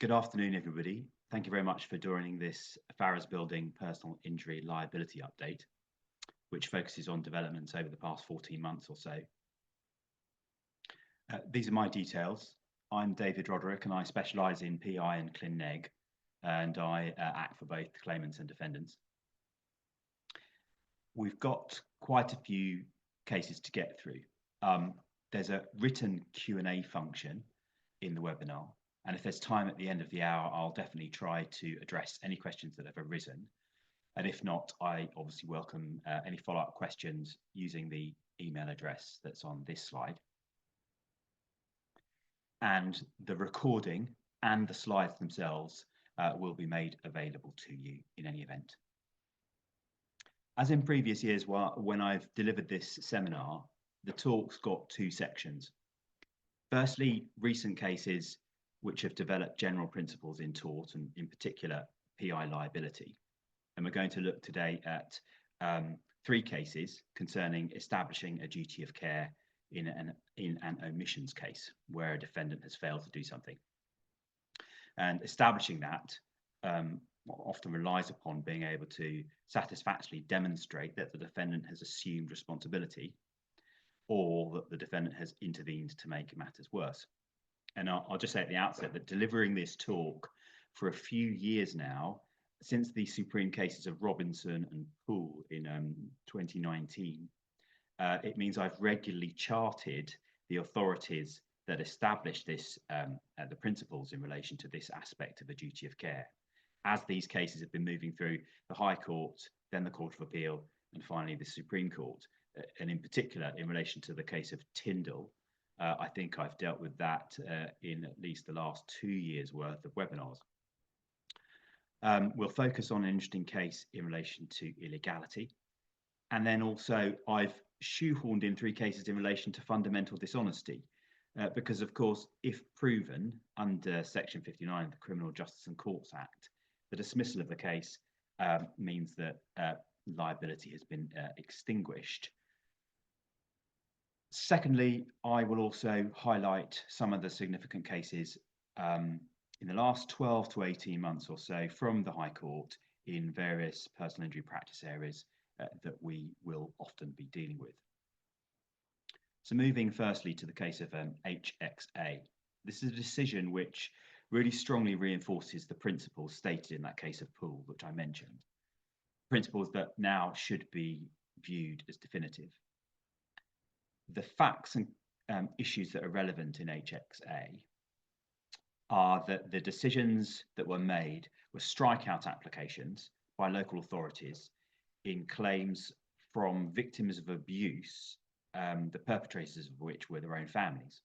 Good afternoon, everybody. Thank you very much for joining this Farrar's Building Personal Injury Liability Update, which focuses on developments over the past 14 months or so. These are my details. I'm David Roderick and I specialise in PI and Clin Neg, and I act for both claimants and defendants. We've got quite a few cases to get through. There's a written Q&A function in the webinar. And if there's time at the end of the hour, I'll definitely try to address any questions that have arisen. And if not, I obviously welcome any follow-up questions using the email address that's on this slide. And the recording and the slides themselves will be made available to you in any event. As in previous years, when I've delivered this seminar, the talk's got two sections. Firstly, recent cases which have developed general principles in tort and in particular PI liability. And we're going to look today at three cases concerning establishing a duty of care in an omissions case where a defendant has failed to do something. And establishing that often relies upon being able to satisfactorily demonstrate that the defendant has assumed responsibility or that the defendant has intervened to make matters worse. And I'll just say at the outset that delivering this talk for a few years now, since the Supreme cases of Robinson and Poole in 2019, it means I've regularly charted the authorities that establish this, the principles in relation to this aspect of a duty of care, as these cases have been moving through the High Court, then the Court of Appeal, and finally the Supreme Court. And in particular, in relation to the case of Tindall, I think I've dealt with that in at least the last 2 years' worth of webinars. We'll focus on an interesting case in relation to illegality. And then also I've shoehorned in 3 cases in relation to fundamental dishonesty, because of course, if proven under Section 59 of the Criminal Justice and Courts Act, the dismissal of the case means that liability has been extinguished. Secondly, I will also highlight some of the significant cases in the last 12 to 18 months or so from the High Court in various personal injury practice areas that we will often be dealing with. So moving firstly to the case of HXA. This is a decision which really strongly reinforces the principles stated in that case of Poole, which I mentioned. Principles that now should be viewed as definitive. The facts and issues that are relevant in HXA are that the decisions that were made were strikeout applications by local authorities in claims from victims of abuse, the perpetrators of which were their own families.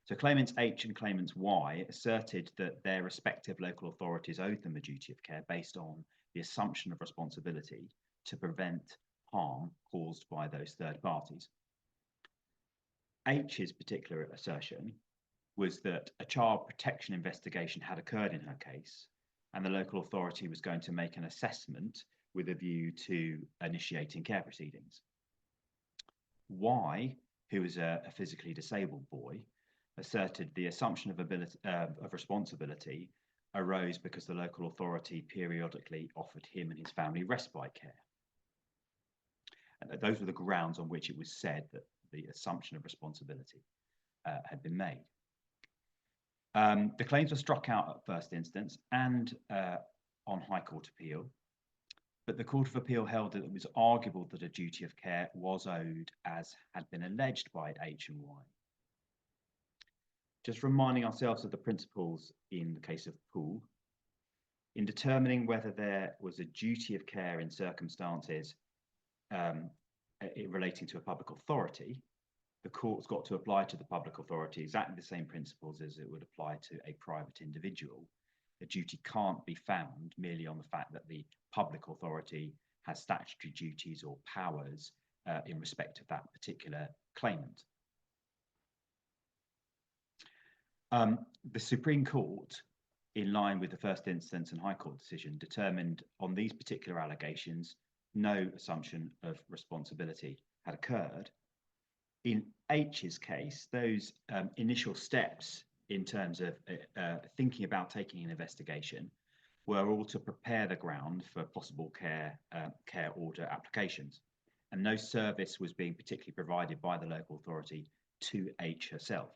So claimants H and claimants Y asserted that their respective local authorities owed them a duty of care based on the assumption of responsibility to prevent harm caused by those third parties. H's particular assertion was that a child protection investigation had occurred in her case, and the local authority was going to make an assessment with a view to initiating care proceedings. Y, who was a physically disabled boy, asserted the assumption of responsibility arose because the local authority periodically offered him and his family respite care. And those were the grounds on which it was said that the assumption of responsibility had been made. The claims were struck out at first instance and on High Court appeal, but the Court of Appeal held that it was arguable that a duty of care was owed as had been alleged by H and Y. Just reminding ourselves of the principles in the case of Poole, in determining whether there was a duty of care in circumstances relating to a public authority, the court's got to apply to the public authority exactly the same principles as it would apply to a private individual. A duty can't be found merely on the fact that the public authority has statutory duties or powers in respect of that particular claimant. The Supreme Court, in line with the first instance and High Court decision, determined on these particular allegations no assumption of responsibility had occurred. In H's case, those initial steps in terms of thinking about taking an investigation were all to prepare the ground for possible care order applications. And no service was being particularly provided by the local authority to H herself.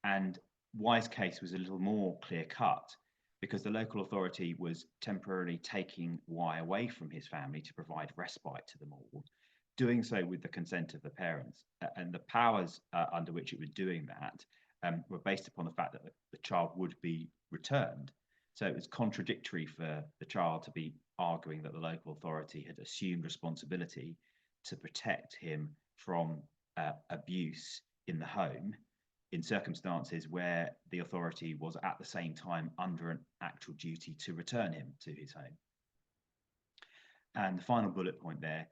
And Y's case was a little more clear cut because the local authority was temporarily taking Y away from his family to provide respite to them all, doing so with the consent of the parents. And the powers under which it was doing that were based upon the fact that the child would be returned. So it was contradictory for the child to be arguing that the local authority had assumed responsibility to protect him from abuse in the home in circumstances where the authority was at the same time under an actual duty to return him to his home. And the final bullet point there,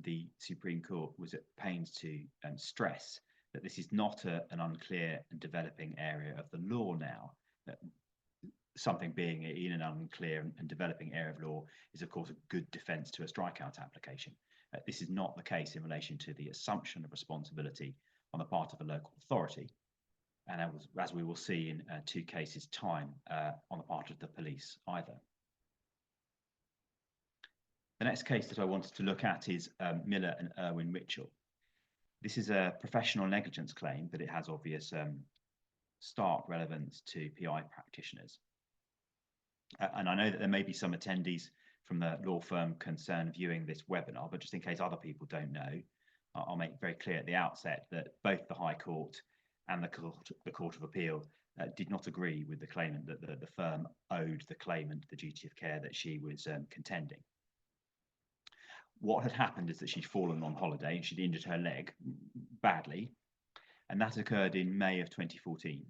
the Supreme Court was at pains to stress that this is not an unclear and developing area of the law now. Something being in an unclear and developing area of law is, of course, a good defence to a strikeout application. This is not the case in relation to the assumption of responsibility on the part of a local authority, and as we will see in 2 cases' time, on the part of the police either. The next case that I wanted to look at is Miller and Irwin Mitchell. This is a professional negligence claim, but it has obvious stark relevance to PI practitioners. And I know that there may be some attendees from the law firm concerned viewing this webinar, but just in case other people don't know, I'll make very clear at the outset that both the High Court and the Court of Appeal did not agree with the claimant that the firm owed the claimant the duty of care that she was contending. What had happened is that she'd fallen on holiday and she'd injured her leg badly, and that occurred in May of 2014.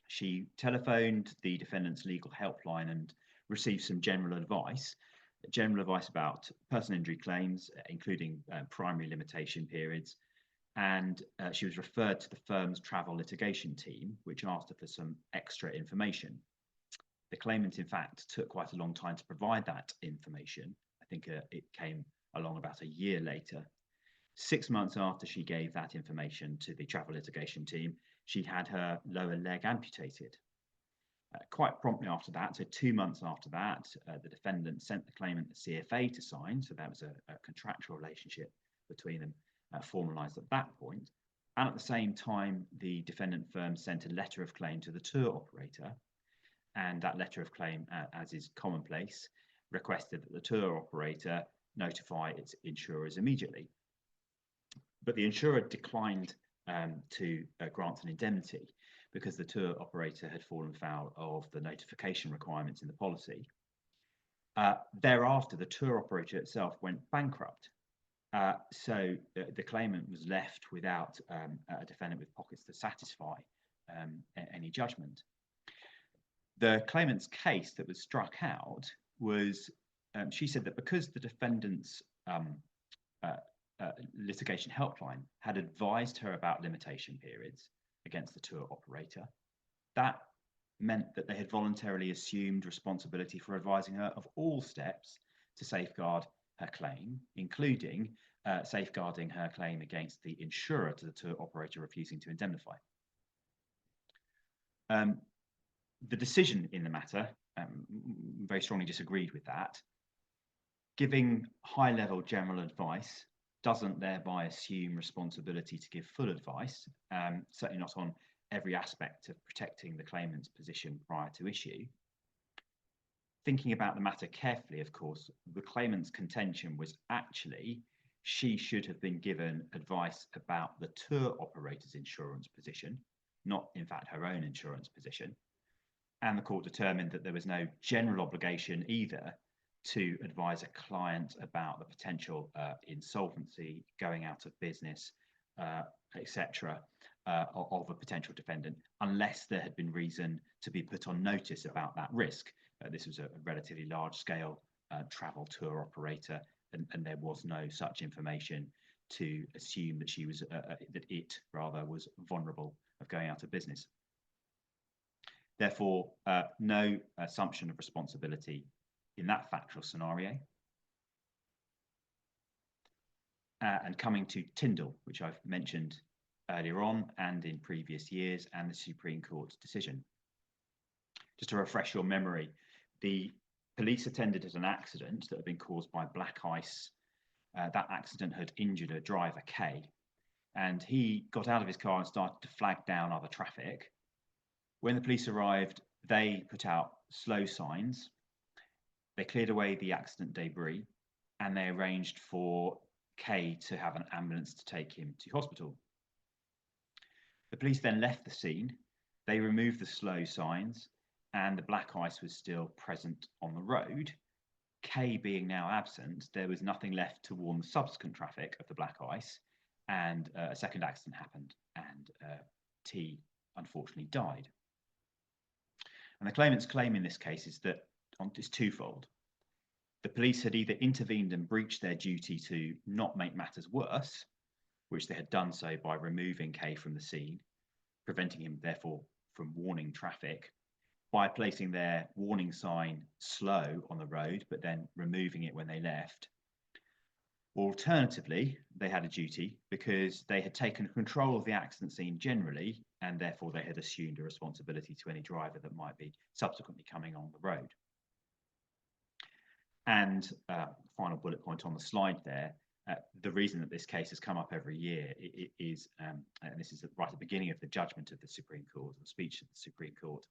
She telephoned the defendant's legal helpline and received some general advice about personal injury claims, including primary limitation periods, and she was referred to the firm's travel litigation team, which asked her for some extra information. The claimant, in fact, took quite a long time to provide that information. I think it came along about a year later. 6 months after she gave that information to the travel litigation team, she had her lower leg amputated. Quite promptly after that, so 2 months after that, the defendant sent the claimant a CFA to sign, so that was a contractual relationship between them formalised at that point. And at the same time, the defendant firm sent a letter of claim to the tour operator, and that letter of claim, as is commonplace, requested that the tour operator notify its insurers immediately. But the insurer declined to grant an indemnity because the tour operator had fallen foul of the notification requirements in the policy. Thereafter, the tour operator itself went bankrupt. So the claimant was left without a defendant with pockets to satisfy any judgment. The claimant's case that was struck out was, she said that because the defendant's litigation helpline had advised her about limitation periods against the tour operator, that meant that they had voluntarily assumed responsibility for advising her of all steps to safeguard her claim, including safeguarding her claim against the insurer to the tour operator refusing to indemnify. The decision in the matter very strongly disagreed with that. Giving high-level general advice doesn't thereby assume responsibility to give full advice, certainly not on every aspect of protecting the claimant's position prior to issue. Thinking about the matter carefully, of course, the claimant's contention was actually she should have been given advice about the tour operator's insurance position, not in fact her own insurance position. And the court determined that there was no general obligation either to advise a client about the potential insolvency, going out of business, etc., of a potential defendant, unless there had been reason to be put on notice about that risk. This was a relatively large-scale travel tour operator, and there was no such information to assume that she was that it rather was vulnerable of going out of business. Therefore, no assumption of responsibility in that factual scenario. And coming to Tindall, which I've mentioned earlier on and in previous years, and the Supreme Court's decision. Just to refresh your memory, the police attended at an accident that had been caused by black ice. That accident had injured a driver, Kay, and he got out of his car and started to flag down other traffic. When the police arrived, they put out slow signs, they cleared away the accident debris, and they arranged for Kay to have an ambulance to take him to hospital. The police then left the scene, they removed the slow signs, and the black ice was still present on the road. Kay being now absent, there was nothing left to warn the subsequent traffic of the black ice, and a second accident happened, and T unfortunately died. And the claimant's claim in this case is that it's twofold. The police had either intervened and breached their duty to not make matters worse, which they had done so by removing Kay from the scene, preventing him therefore from warning traffic, by placing their warning sign slow on the road, but then removing it when they left. Alternatively, they had a duty because they had taken control of the accident scene generally, and therefore they had assumed a responsibility to any driver that might be subsequently coming on the road. And final bullet point on the slide there, the reason that this case has come up every year is, and this is right at the beginning of the judgment of the Supreme Court, the speech of the Supreme Court,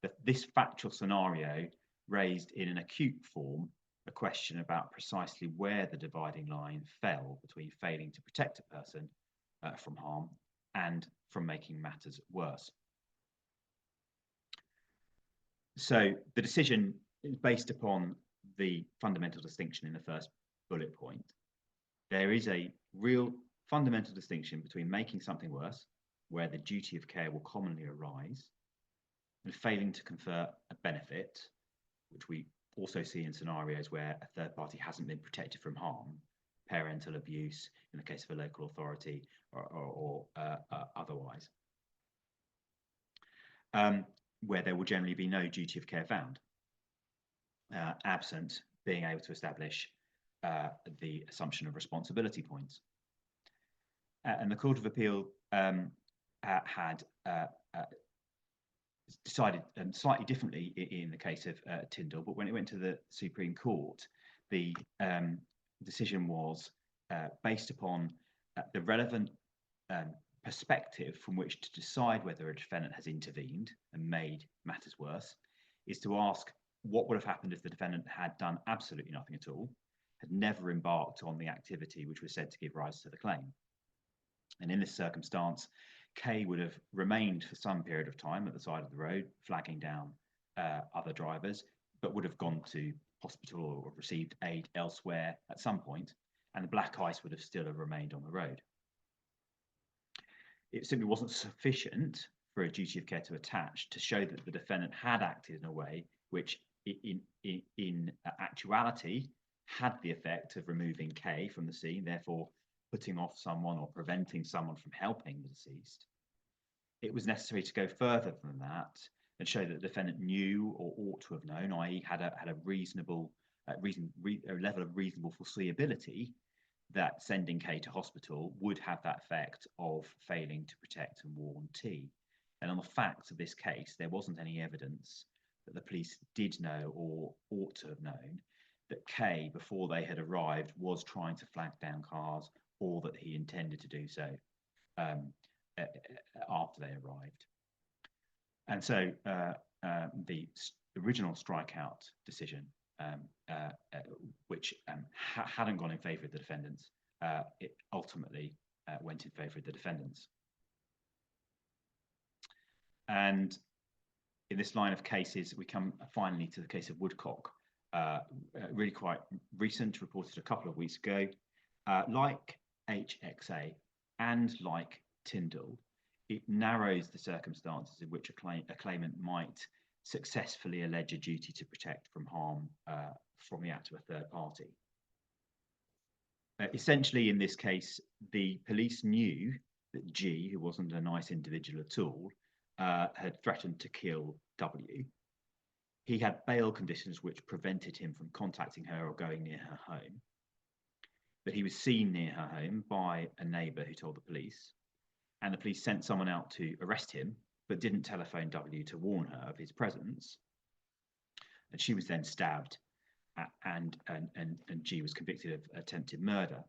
that this factual scenario raised in an acute form a question about precisely where the dividing line fell between failing to protect a person from harm and from making matters worse. So the decision is based upon the fundamental distinction in the first bullet point. There is a real fundamental distinction between making something worse, where the duty of care will commonly arise, and failing to confer a benefit, which we also see in scenarios where a third party hasn't been protected from harm, parental abuse in the case of a local authority or otherwise, where there will generally be no duty of care found, absent being able to establish the assumption of responsibility points. And the Court of Appeal had decided slightly differently in the case of Tindall, but when it went to the Supreme Court, the decision was based upon the relevant perspective from which to decide whether a defendant has intervened and made matters worse, is to ask what would have happened if the defendant had done absolutely nothing at all, had never embarked on the activity which was said to give rise to the claim. And in this circumstance, Kay would have remained for some period of time at the side of the road, flagging down other drivers, but would have gone to hospital or received aid elsewhere at some point, and the black ice would have still have remained on the road. It simply wasn't sufficient for a duty of care to attach to show that the defendant had acted in a way which in actuality had the effect of removing Kay from the scene, therefore putting off someone or preventing someone from helping the deceased. It was necessary to go further than that and show that the defendant knew or ought to have known, i.e. had a reasonable a level of reasonable foreseeability that sending Kay to hospital would have that effect of failing to protect and warn T. And on the facts of this case, there wasn't any evidence that the police did know or ought to have known that Kay, before they had arrived, was trying to flag down cars, or that he intended to do so after they arrived. And so the original strikeout decision, which hadn't gone in favour of the defendants, it ultimately went in favour of the defendants. And in this line of cases, we come finally to the case of Woodcock, really quite recent, reported a couple of weeks ago. Like HXA and like Tindall, it narrows the circumstances in which a claimant might successfully allege a duty to protect from harm from the act of a third party. Essentially, in this case, the police knew that G, who wasn't a nice individual at all, had threatened to kill W. He had bail conditions which prevented him from contacting her or going near her home. But he was seen near her home by a neighbour who told the police. and the police sent someone out to arrest him, but didn't telephone W to warn her of his presence. And she was then stabbed, and G was convicted of attempted murder.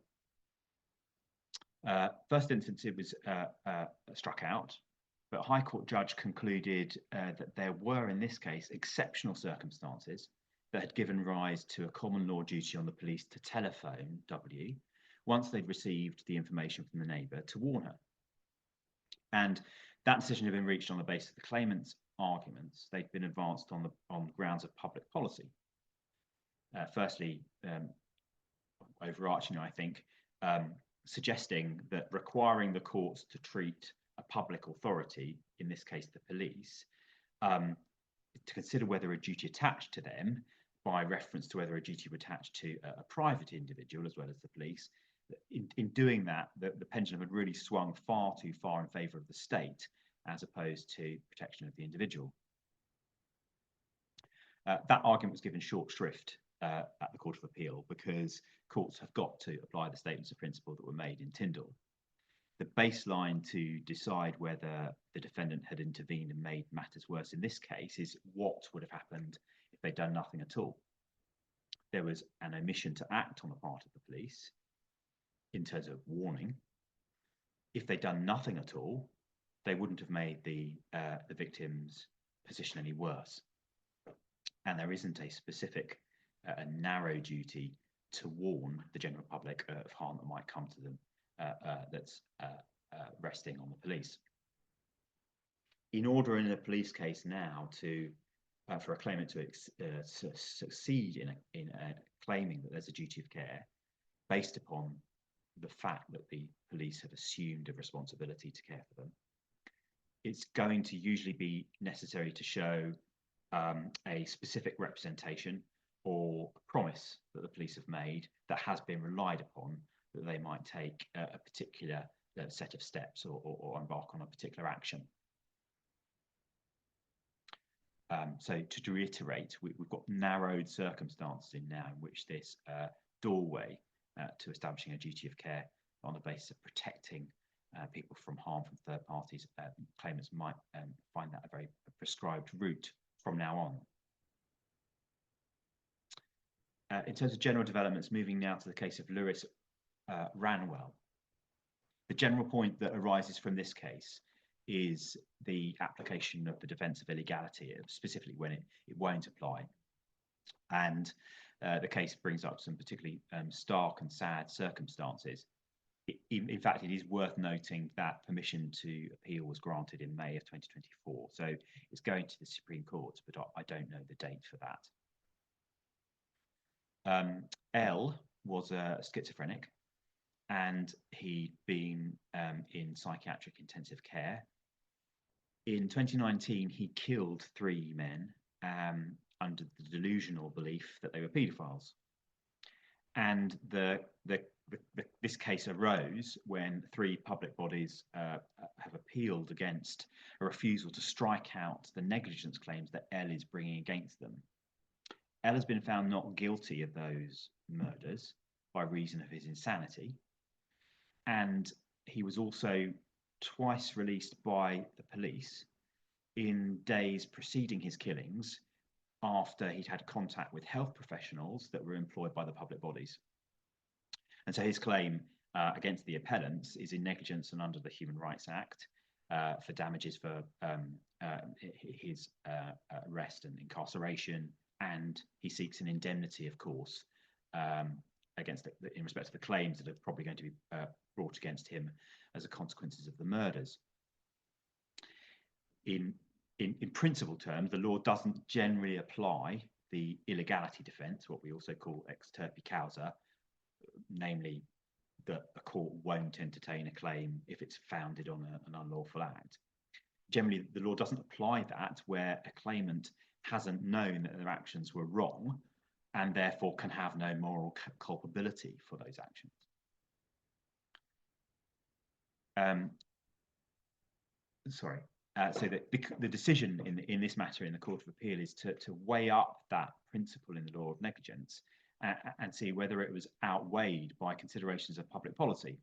First instance, it was struck out, but a High Court judge concluded that there were, in this case, exceptional circumstances that had given rise to a common law duty on the police to telephone W once they'd received the information from the neighbour to warn her. And that decision had been reached on the basis of the claimant's arguments. They'd been advanced on grounds of public policy. Firstly, overarching, I think, suggesting that requiring the courts to treat a public authority, in this case the police, to consider whether a duty attached to them by reference to whether a duty would attach to a private individual as well as the police. In doing that, the pendulum had really swung far too far in favour of the state as opposed to protection of the individual. That argument was given short shrift at the Court of Appeal because courts have got to apply the statements of principle that were made in Tindall. The baseline to decide whether the defendant had intervened and made matters worse in this case is what would have happened if they'd done nothing at all. There was an omission to act on the part of the police in terms of warning. If they'd done nothing at all, they wouldn't have made the victim's position any worse. And there isn't a specific, a narrow duty to warn the general public of harm that might come to them that's resting on the police. In order in a police case now to for a claimant to succeed in claiming that there's a duty of care based upon the fact that the police have assumed a responsibility to care for them, it's going to usually be necessary to show a specific representation or a promise that the police have made that has been relied upon, that they might take a particular set of steps or embark on a particular action. So to reiterate, we've got narrowed circumstances in now in which this doorway to establishing a duty of care on the basis of protecting people from harm from third parties, claimants might find that a very prescribed route from now on. In terms of general developments, moving now to the case of Lewis-Ranwell. The general point that arises from this case is the application of the defence of illegality, specifically when it won't apply. And the case brings up some particularly stark and sad circumstances. In fact, it is worth noting that permission to appeal was granted in May of 2024. So it's going to the Supreme Court, but I don't know the date for that. L was a schizophrenic, and he'd been in psychiatric intensive care. In 2019, he killed 3 men under the delusional belief that they were paedophiles. And this case arose when 3 public bodies have appealed against a refusal to strike out the negligence claims that L is bringing against them. L has been found not guilty of those murders by reason of his insanity, and he was also twice released by the police in days preceding his killings after he'd had contact with health professionals that were employed by the public bodies. And so his claim against the appellants is in negligence and under the Human Rights Act for damages for his arrest and incarceration, and he seeks an indemnity, of course, against in respect to the claims that are probably going to be brought against him as a consequences of the murders. In principle terms, the law doesn't generally apply the illegality defence, what we also call ex turpi causa, namely that a court won't entertain a claim if it's founded on an unlawful act. Generally, the law doesn't apply that where a claimant hasn't known that their actions were wrong and therefore can have no moral culpability for those actions. So the decision in this matter in the Court of Appeal is to weigh up that principle in the law of negligence and see whether it was outweighed by considerations of public policy.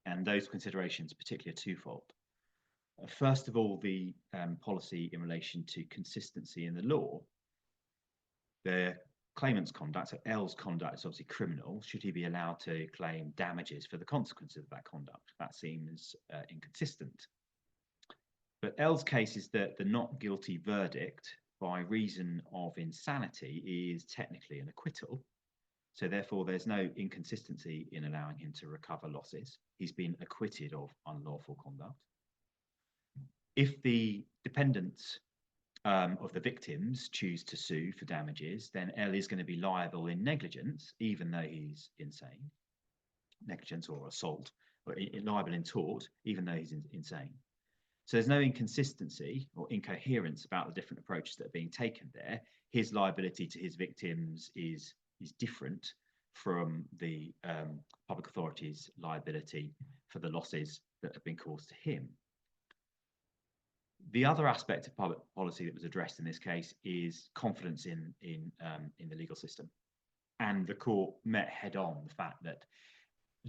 And those considerations particularly are twofold. First of all, the policy in relation to consistency in the law. The claimant's conduct, so L's conduct, is obviously criminal. Should he be allowed to claim damages for the consequences of that conduct? That seems inconsistent. But L's case is that the not guilty verdict by reason of insanity is technically an acquittal. So therefore, there's no inconsistency in allowing him to recover losses. He's been acquitted of unlawful conduct. If the dependents of the victims choose to sue for damages, then L is going to be liable in negligence, even though he's insane. Negligence or assault, or liable in tort, even though he's insane. So there's no inconsistency or incoherence about the different approaches that are being taken there. His liability to his victims is different from the public authority's liability for the losses that have been caused to him. The other aspect of public policy that was addressed in this case is confidence in the legal system. And the court met head on the fact that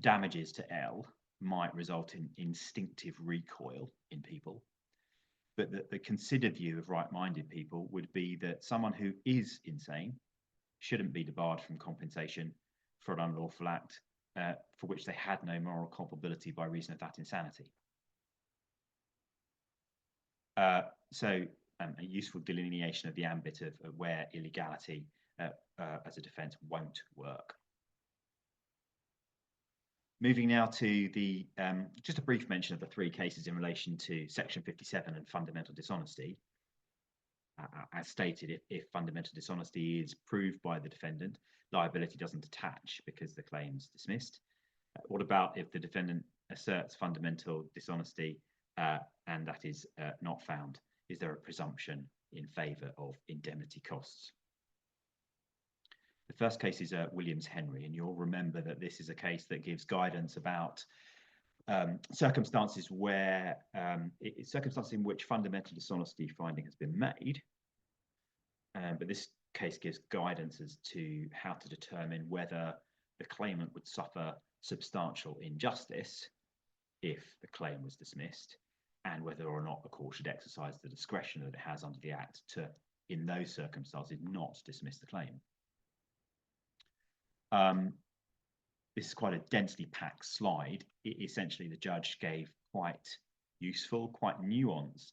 damages to L might result in instinctive recoil in people, but that the considered view of right-minded people would be that someone who is insane shouldn't be debarred from compensation for an unlawful act for which they had no moral culpability by reason of that insanity. So a useful delineation of the ambit of where illegality as a defence won't work. Moving now to the just a brief mention of the three cases in relation to Section 57 and fundamental dishonesty. As stated, if fundamental dishonesty is proved by the defendant, liability doesn't attach because the claim's dismissed. What about if the defendant asserts fundamental dishonesty and that is not found? Is there a presumption in favour of indemnity costs? The first case is Williams-Henry, and you'll remember that this is a case that gives guidance about circumstances where circumstances in which fundamental dishonesty finding has been made. But this case gives guidance as to how to determine whether the claimant would suffer substantial injustice if the claim was dismissed, and whether or not the court should exercise the discretion that it has under the Act to, in those circumstances, not dismiss the claim. This is quite a densely packed slide. Essentially, the judge gave quite useful, quite nuanced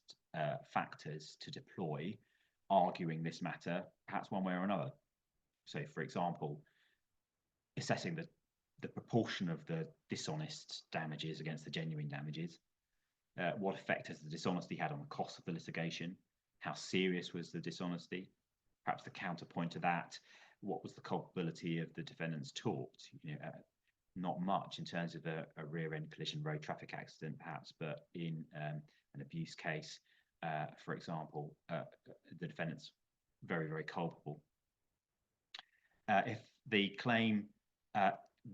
factors to deploy, arguing this matter perhaps one way or another. So, for example, assessing the proportion of the dishonest damages against the genuine damages. What effect has the dishonesty had on the cost of the litigation? How serious was the dishonesty? Perhaps the counterpoint to that, what was the culpability of the defendant's tort? Not much in terms of a rear-end collision road traffic accident, perhaps, but in an abuse case, for example, the defendant's very, very culpable. If the claim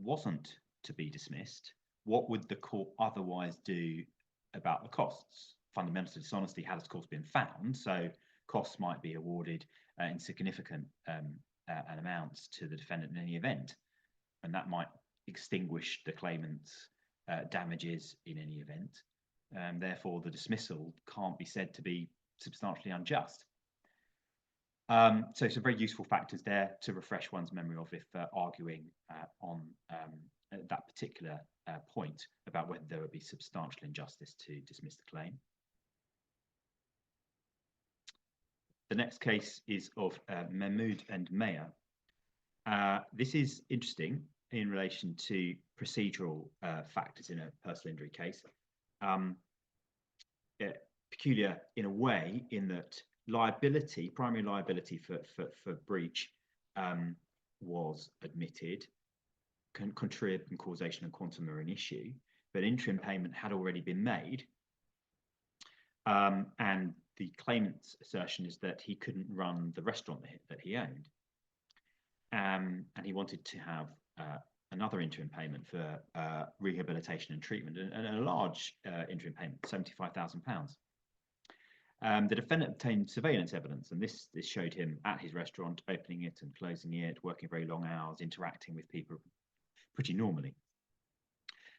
wasn't to be dismissed, what would the court otherwise do about the costs? Fundamental dishonesty had, of course, been found, so costs might be awarded in significant amounts to the defendant in any event, and that might extinguish the claimant's damages in any event. Therefore, the dismissal can't be said to be substantially unjust. So some very useful factors there to refresh one's memory of if arguing on that particular point about whether there would be substantial injustice to dismiss the claim. The next case is of Meywood and Meyer. This is interesting in relation to procedural factors in a personal injury case. Peculiar in a way in that liability, primary liability for breach was admitted. Contributory causation and quantum are an issue, but interim payment had already been made. And the claimant's assertion is that he couldn't run the restaurant that he owned. And he wanted to have another interim payment for rehabilitation and treatment, and a large interim payment, £75,000. The defendant obtained surveillance evidence, and this showed him at his restaurant, opening it and closing it, working very long hours, interacting with people pretty normally.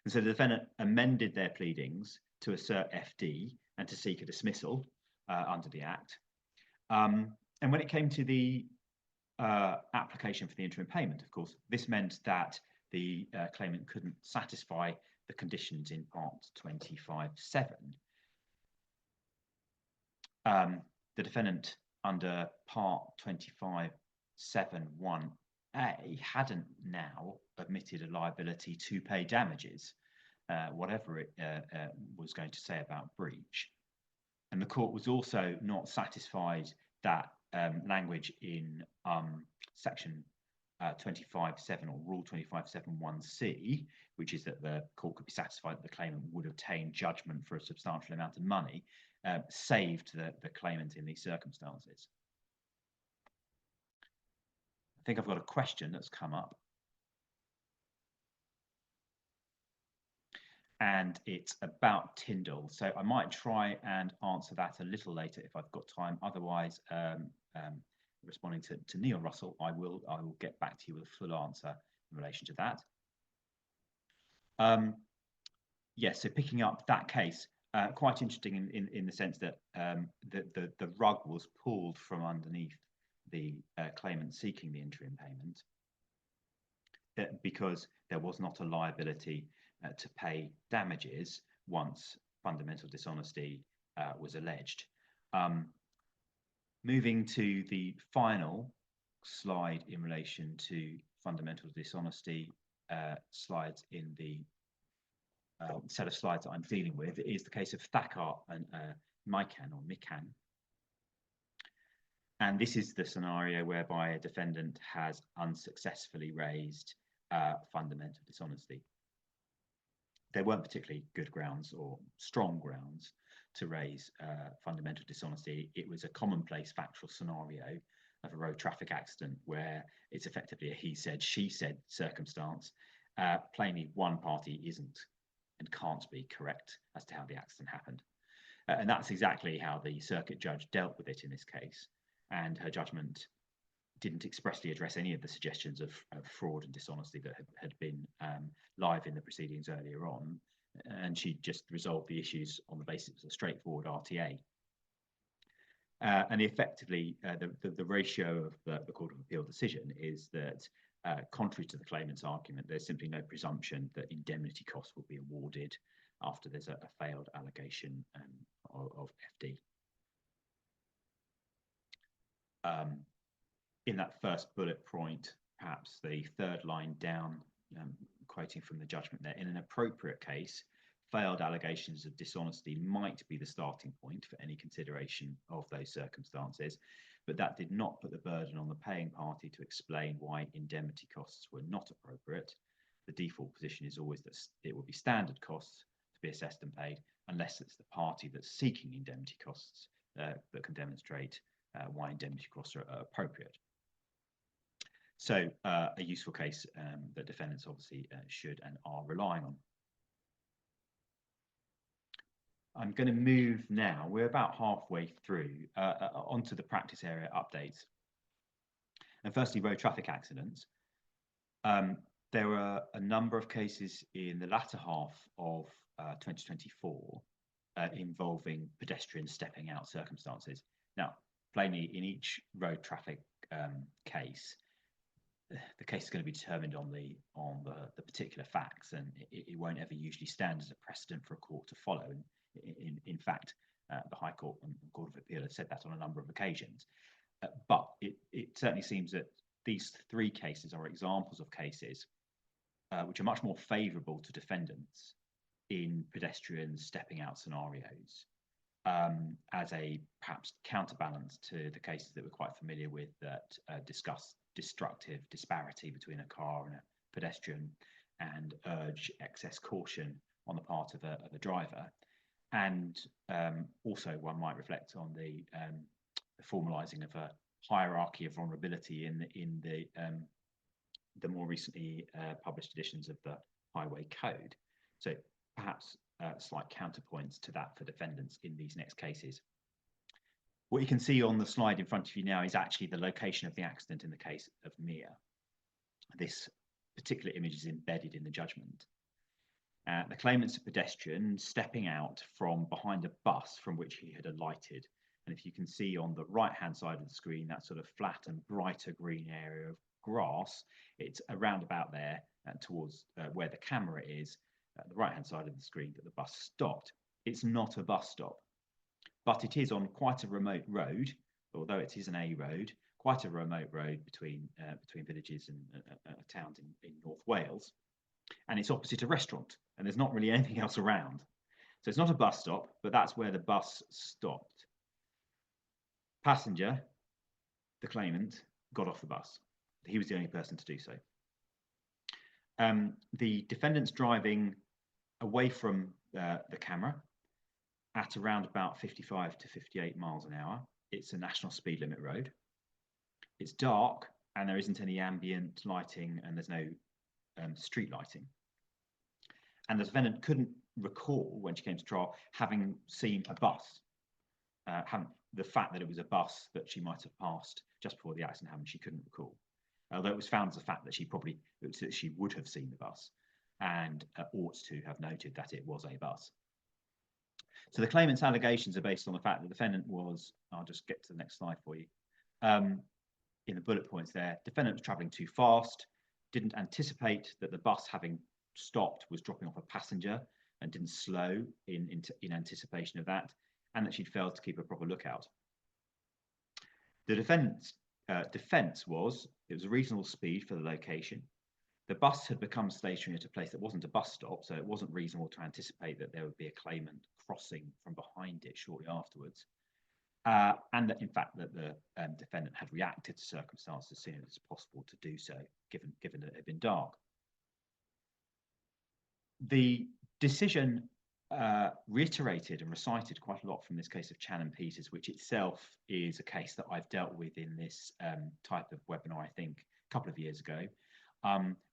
And so the defendant amended their pleadings to assert FD and to seek a dismissal under the Act. And when it came to the application for the interim payment, of course, this meant that the claimant couldn't satisfy the conditions in Part 25.7. The defendant under Part 25.7.1a hadn't now admitted a liability to pay damages, whatever it was going to say about breach. And the court was also not satisfied that language in Section 25.7 or Rule 25.7.1c, which is that the court could be satisfied that the claimant would obtain judgment for a substantial amount of money, saved the claimant in these circumstances. I think I've got a question that's come up. And it's about Tindall. So I might try and answer that a little later if I've got time. Otherwise, responding to Neil Russell, I will get back to you with a full answer in relation to that. Yes, so picking up that case, quite interesting in the sense that the rug was pulled from underneath the claimant seeking the interim payment because there was not a liability to pay damages once fundamental dishonesty was alleged. Moving to the final slide in relation to fundamental dishonesty, slides in the set of slides that I'm dealing with is the case of Thakkar and Mikan. And this is the scenario whereby a defendant has unsuccessfully raised fundamental dishonesty. There weren't particularly good grounds or strong grounds to raise fundamental dishonesty. It was a commonplace factual scenario of a road traffic accident where it's effectively a he said, she said circumstance. Plainly, one party isn't and can't be correct as to how the accident happened. And that's exactly how the circuit judge dealt with it in this case. And her judgment didn't expressly address any of the suggestions of fraud and dishonesty that had been live in the proceedings earlier on. And she just resolved the issues on the basis of a straightforward RTA. And effectively, the ratio of the Court of Appeal decision is that, contrary to the claimant's argument, there's simply no presumption that indemnity costs will be awarded after there's a failed allegation of FD. In that first bullet point, perhaps the third line down, quoting from the judgment there, in an appropriate case, failed allegations of dishonesty might be the starting point for any consideration of those circumstances, but that did not put the burden on the paying party to explain why indemnity costs were not appropriate. The default position is always that it will be standard costs to be assessed and paid, unless it's the party that's seeking indemnity costs that can demonstrate why indemnity costs are appropriate. So a useful case that defendants obviously should and are relying on. I'm going to move now, we're about halfway through, onto the practice area updates. And firstly, road traffic accidents. There were a number of cases in the latter half of 2024 involving pedestrians stepping out circumstances. Now, plainly, in each road traffic case, the case is going to be determined on the particular facts, and it won't ever usually stand as a precedent for a court to follow. In fact, the High Court and the Court of Appeal have said that on a number of occasions. But it certainly seems that these three cases are examples of cases which are much more favourable to defendants in pedestrian stepping out scenarios, as a perhaps counterbalance to the cases that we're quite familiar with that discuss destructive disparity between a car and a pedestrian and urge excess caution on the part of a driver. And also one might reflect on the formalising of a hierarchy of vulnerability in the more recently published editions of the Highway Code. So perhaps slight counterpoints to that for defendants in these next cases. What you can see on the slide in front of you now is actually the location of the accident in the case of Mia. This particular image is embedded in the judgment. The claimant's a pedestrian stepping out from behind a bus from which he had alighted. And if you can see on the right-hand side of the screen, that sort of flat and brighter green area of grass, it's around about there towards where the camera is, at the right-hand side of the screen, that the bus stopped. It's not a bus stop, but it is on quite a remote road, although it is an A road, quite a remote road between villages and towns in North Wales. And it's opposite a restaurant, and there's not really anything else around. So it's not a bus stop, but that's where the bus stopped. Passenger, the claimant, got off the bus. He was the only person to do so. The defendant's driving away from the camera at around about 55 to 58 miles an hour. It's a national speed limit road. It's dark, and there isn't any ambient lighting, and there's no street lighting. And the defendant couldn't recall, when she came to trial, having seen a bus. The fact that it was a bus that she might have passed just before the accident happened, she couldn't recall. Although it was found as a fact that she would have seen the bus and ought to have noted that it was a bus. So the claimant's allegations are based on the fact that the defendant was, I'll just get to the next slide for you, in the bullet points there, defendant was travelling too fast, didn't anticipate that the bus, having stopped, was dropping off a passenger and didn't slow in anticipation of that, and that she'd failed to keep a proper lookout. The defendant's defence was it was a reasonable speed for the location. The bus had become stationary at a place that wasn't a bus stop, so it wasn't reasonable to anticipate that there would be a claimant crossing from behind it shortly afterwards. And that, in fact, that the defendant had reacted to circumstances as soon as possible to do so, given that it had been dark. The decision reiterated and recited quite a lot from this case of Chan and Peters, which itself is a case that I've dealt with in this type of webinar, I think, a couple of years ago,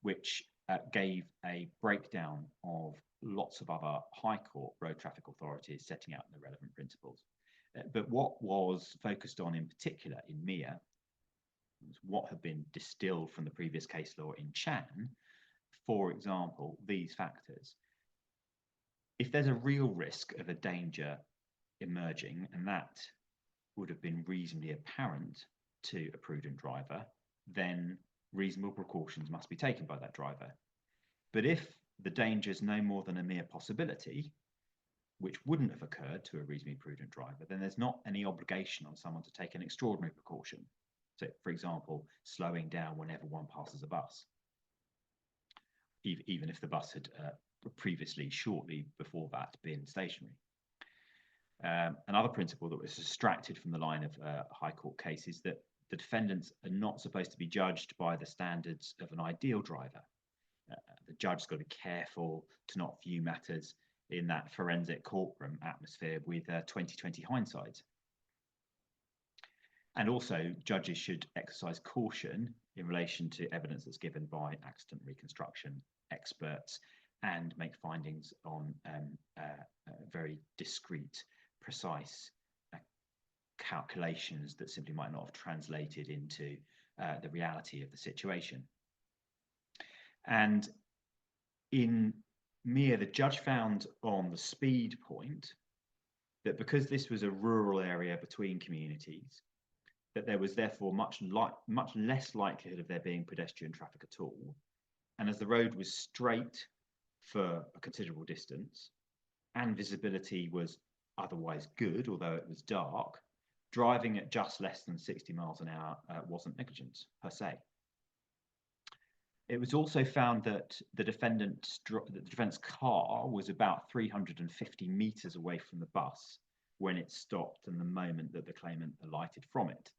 which gave a breakdown of lots of other High Court road traffic authorities setting out the relevant principles. But what was focused on in particular in Mia was what had been distilled from the previous case law in Chan. For example, these factors. If there's a real risk of a danger emerging, and that would have been reasonably apparent to a prudent driver, then reasonable precautions must be taken by that driver. But if the danger is no more than a mere possibility, which wouldn't have occurred to a reasonably prudent driver, then there's not any obligation on someone to take an extraordinary precaution. So, for example, slowing down whenever one passes a bus, even if the bus had previously, shortly before that, been stationary. Another principle that was extracted from the line of High Court cases that the defendants are not supposed to be judged by the standards of an ideal driver. The judge's got to be careful to not view matters in that forensic courtroom atmosphere with 20/20 hindsight. And also, judges should exercise caution in relation to evidence that's given by accident reconstruction experts and make findings on very discrete, precise calculations that simply might not have translated into the reality of the situation. And in Mia, the judge found on the speed point that because this was a rural area between communities, that there was therefore much less likelihood of there being pedestrian traffic at all. And as the road was straight for a considerable distance and visibility was otherwise good, although it was dark, driving at just less than 60 miles an hour wasn't negligence per se. It was also found that the defendant's car was about 350 meters away from the bus when it stopped and the moment that the claimant alighted from it.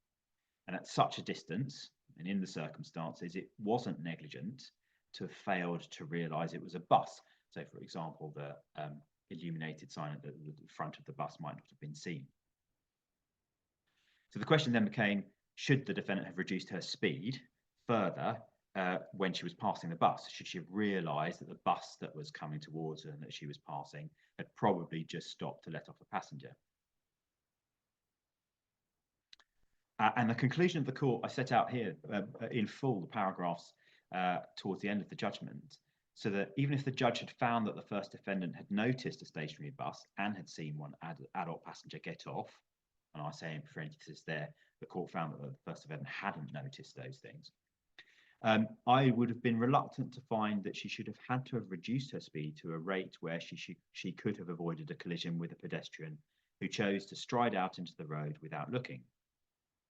And at such a distance, and in the circumstances, it wasn't negligent to have failed to realise it was a bus. So, for example, the illuminated sign at the front of the bus might not have been seen. So the question then became, should the defendant have reduced her speed further when she was passing the bus? Should she have realised that the bus that was coming towards her and that she was passing had probably just stopped to let off a passenger? And the conclusion of the court, I set out here in full the paragraphs towards the end of the judgment, so that even if the judge had found that the first defendant had noticed a stationary bus and had seen one adult passenger get off, and I say in parentheses there, the court found that the first defendant hadn't noticed those things, I would have been reluctant to find that she should have had to have reduced her speed to a rate where she could have avoided a collision with a pedestrian who chose to stride out into the road without looking.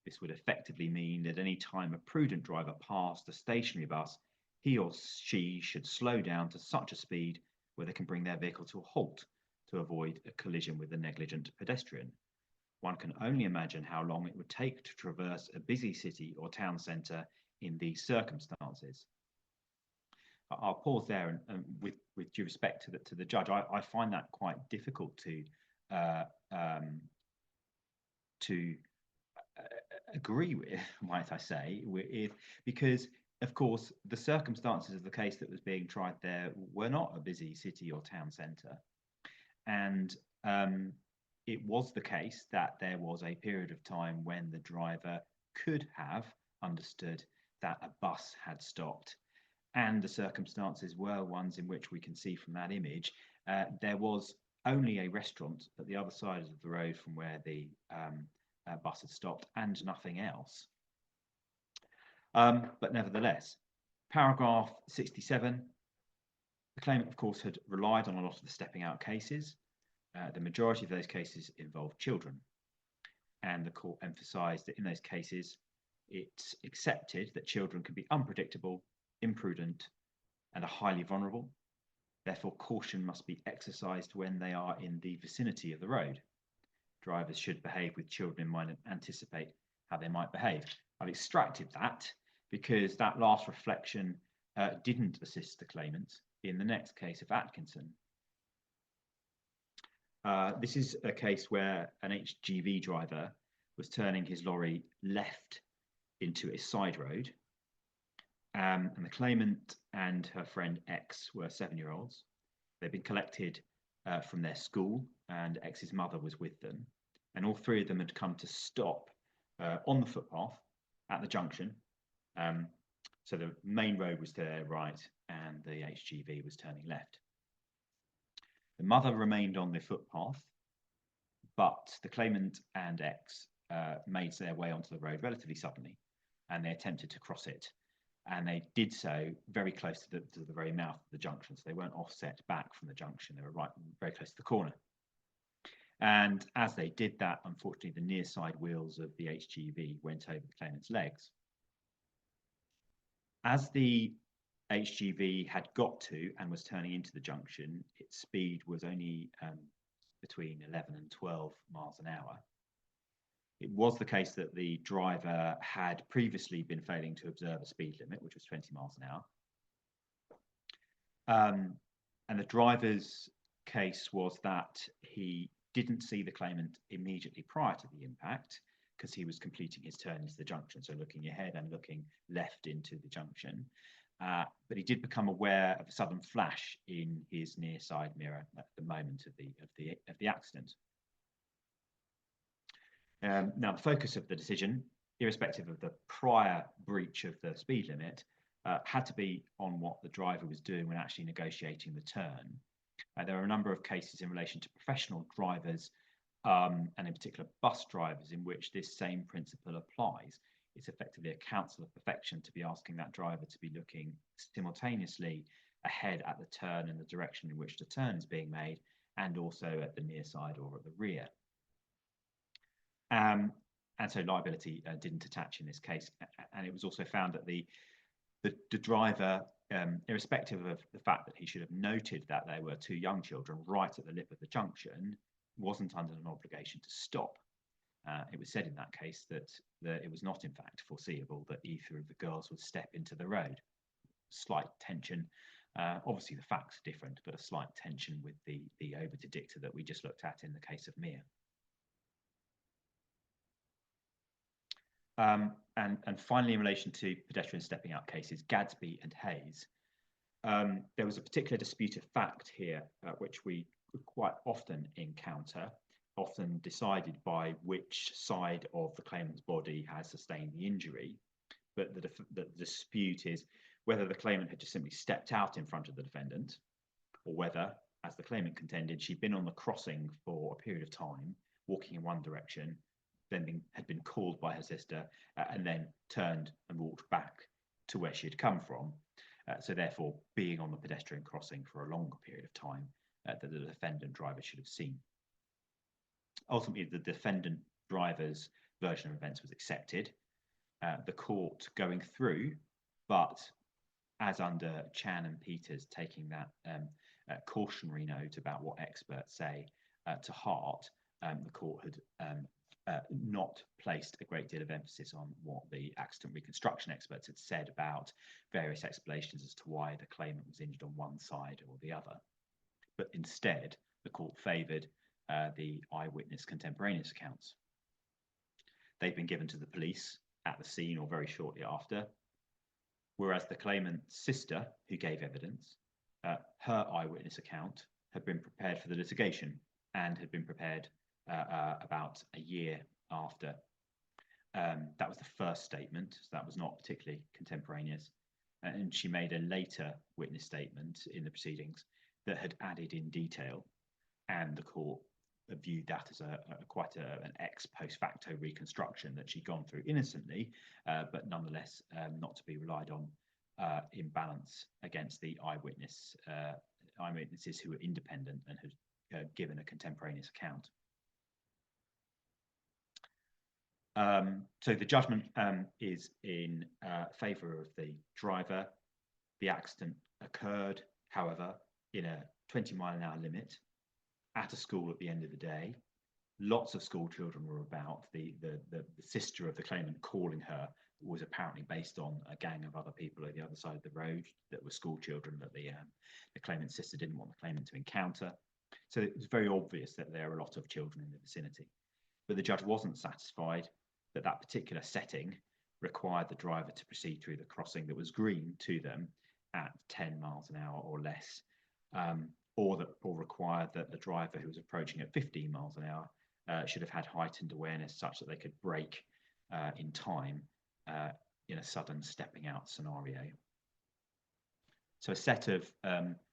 This would effectively mean that any time a prudent driver passed a stationary bus, he or she should slow down to such a speed where they can bring their vehicle to a halt to avoid a collision with a negligent pedestrian. One can only imagine how long it would take to traverse a busy city or town centre in these circumstances. I'll pause there, and with due respect to the judge, I find that quite difficult to agree with, might I say, because of course the circumstances of the case that was being tried there were not a busy city or town centre, and it was the case that there was a period of time when the driver could have understood that a bus had stopped, and the circumstances were ones in which we can see from that image there was only a restaurant at the other side of the road from where the bus had stopped and nothing else. But nevertheless, paragraph 67, the claimant of course had relied on a lot of the stepping out cases. The majority of those cases involved children, and the court emphasised that in those cases it's accepted that children can be unpredictable, imprudent, and are highly vulnerable. Therefore, caution must be exercised when they are in the vicinity of the road. Drivers should behave with children in mind and anticipate how they might behave. I've extracted that because that last reflection didn't assist the claimant in the next case of Atkinson. This is a case where an HGV driver was turning his lorry left into a side road, and the claimant and her friend X were 7-year-olds. They'd been collected from their school, and X's mother was with them, and all three of them had come to stop on the footpath at the junction. So the main road was to their right and the HGV was turning left. The mother remained on the footpath, but the claimant and X made their way onto the road relatively suddenly, and they attempted to cross it. And they did so very close to the very mouth of the junction. So they weren't offset back from the junction. They were very close to the corner. And as they did that, unfortunately, the near side wheels of the HGV went over the claimant's legs. As the HGV had got to and was turning into the junction, its speed was only between 11 and 12 miles an hour. It was the case that the driver had previously been failing to observe a speed limit, which was 20 miles an hour. And the driver's case was that he didn't see the claimant immediately prior to the impact because he was completing his turn into the junction, so looking ahead and looking left into the junction. But he did become aware of a sudden flash in his near side mirror at the moment of the accident. Now, the focus of the decision, irrespective of the prior breach of the speed limit, had to be on what the driver was doing when actually negotiating the turn. There are a number of cases in relation to professional drivers, and in particular bus drivers, in which this same principle applies. It's effectively a counsel of perfection to be asking that driver to be looking simultaneously ahead at the turn in the direction in which the turn is being made, and also at the near side or at the rear. And so liability didn't attach in this case, and it was also found that the driver, irrespective of the fact that he should have noted that there were two young children right at the lip of the junction, wasn't under an obligation to stop. It was said in that case that it was not in fact foreseeable that either of the girls would step into the road. Slight tension. Obviously the facts are different, but a slight tension with the obiter dicta that we just looked at in the case of Mia. And finally, in relation to pedestrian stepping out cases, Gadsby and Hayes, there was a particular dispute of fact here, which we quite often encounter, often decided by which side of the claimant's body has sustained the injury. But the dispute is whether the claimant had just simply stepped out in front of the defendant, or whether, as the claimant contended, she'd been on the crossing for a period of time, walking in one direction, then had been called by her sister, and then turned and walked back to where she had come from. So therefore, being on the pedestrian crossing for a longer period of time that the defendant driver should have seen. Ultimately, the defendant driver's version of events was accepted, the court going through, but as under Chan and Peters taking that cautionary note about what experts say to heart, the court had not placed a great deal of emphasis on what the accident reconstruction experts had said about various explanations as to why the claimant was injured on one side or the other. But instead, the court favoured the eyewitness contemporaneous accounts. They've been given to the police at the scene or very shortly after, whereas the claimant's sister, who gave evidence, her eyewitness account had been prepared for the litigation and had been prepared about a year after. That was the first statement, so that was not particularly contemporaneous. And she made a later witness statement in the proceedings that had added in detail, and the court viewed that as quite an ex post facto reconstruction that she'd gone through innocently, but nonetheless not to be relied on in balance against the eyewitnesses who were independent and had given a contemporaneous account. So the judgment is in favour of the driver. The accident occurred, however, in a 20-mile-an-hour limit at a school at the end of the day. Lots of school children were about. The sister of the claimant calling her was apparently based on a gang of other people at the other side of the road that were school children that the claimant's sister didn't want the claimant to encounter. So it was very obvious that there were a lot of children in the vicinity. But the judge wasn't satisfied that that particular setting required the driver to proceed through the crossing that was green to them at 10 miles an hour or less, or required that the driver who was approaching at 15 miles an hour should have had heightened awareness such that they could brake in time in a sudden stepping out scenario. So a set of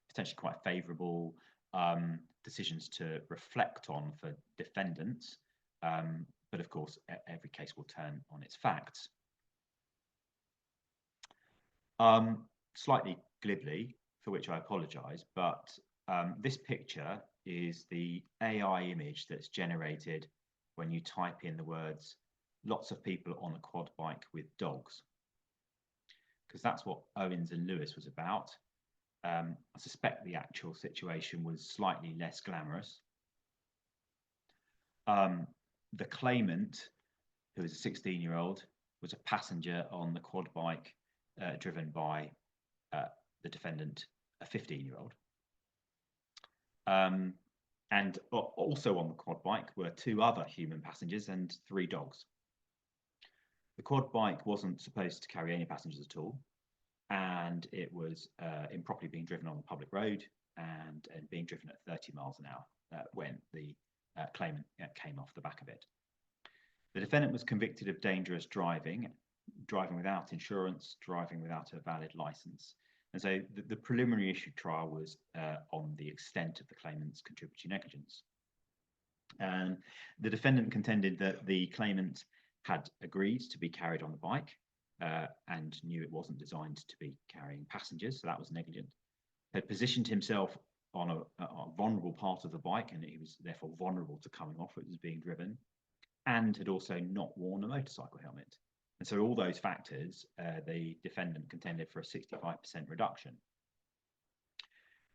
potentially quite favourable decisions to reflect on for defendants, but of course every case will turn on its facts. Slightly glibly, for which I apologise, but this picture is the AI image that's generated when you type in the words "lots of people on a quad bike with dogs," because that's what Owens and Lewis was about. I suspect the actual situation was slightly less glamorous. The claimant, who was a 16-year-old, was a passenger on the quad bike driven by the defendant, a 15-year-old. And also on the quad bike were two other human passengers and 3 dogs. The quad bike wasn't supposed to carry any passengers at all, and it was improperly being driven on the public road and being driven at 30 miles an hour when the claimant came off the back of it. The defendant was convicted of dangerous driving, driving without insurance, driving without a valid licence. And so the preliminary issue trial was on the extent of the claimant's contributory negligence. And the defendant contended that the claimant had agreed to be carried on the bike and knew it wasn't designed to be carrying passengers, so that was negligent. Had positioned himself on a vulnerable part of the bike, and he was therefore vulnerable to coming off as it was being driven, and had also not worn a motorcycle helmet. And so all those factors, the defendant contended for a 65% reduction.